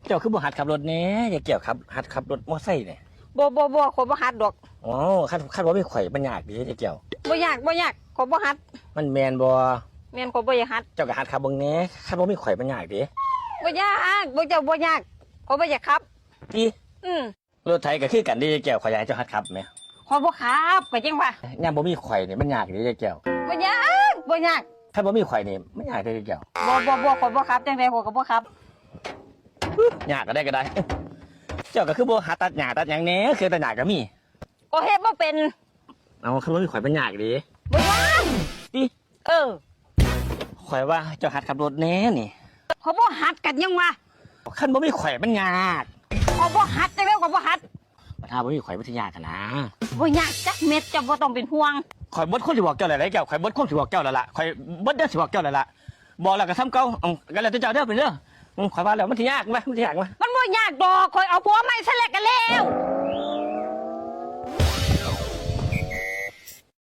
เจ้าคือบ่หัดขับรถแหน่อย่าเกี่ยวครับหัดขับรถมอไซค์เนี่ยบ่ข่อยบ่หัดดอกอ๋อคันว่าไม่ข่อยมันยากดิอย่าเกี่ยวบ่ยากข่อยบ่หัดมันแมนบ่แม่นข่อยบ่อยากหัดเจ้าก็หัดขับเบิ่งแหน่คันว่าไม่ข่อยมันยากดิบ่ยากบ่เจ้าบ่ยากข่อยบ่อยากขับติรถไถก็คือกันดิอย่าเกี่ยวข่อยอยากให้เจ้าหัดขับแหมข่อยบ่ขับไปจังว่ายามบ่มีข่อยนี่มันยากดิอย่าเกี่ยวบ่ยากคันบ่มีข่อยนี่มันยากดิอย่าเกี่ยวบ่ข่อยบ่ขับจังได๋ข่อยก็บ่ขับยากก็ได้เจ้าก็คือบ่หัดตัดหญ้าตัดหยังแหน่คือตัดหญ้าก็มีก็เฮ็ดบ่เป็นเอาคันว่ามีข่อยมันยากดิบ่ยากติข่อยว่าเจ้าหัดขับรถแหน่นี่ข่อยบ่หัดกันยังวะคันบ่มีข่อยมันยาก ข่อยบ่หัดจังได๋ข่อยบ่หัดถ้าบ่มีข่อยมันสิยากกันนะบ่ยากจักเม็ดเจ้าบ่ต้องเป็นห่วงข่อยเบิดคนสิบอกเจ้าหลายๆแก้วข่อยเบิดคนสิบอกเจ้าแล้วล่ะข่อยเบิดเด้อสิบอกเจ้าแล้วล่ะบอกแล้วก็ทำเก่าก็แล้วแต่เจ้าเด้อเป็นเด้อข่อยว่าแล้วมันสิยากมั้ยมันสิยากมั้ยมันบ่ยากดอกข่อยเอาผัวใหม่ซะแล้วก็แล้ว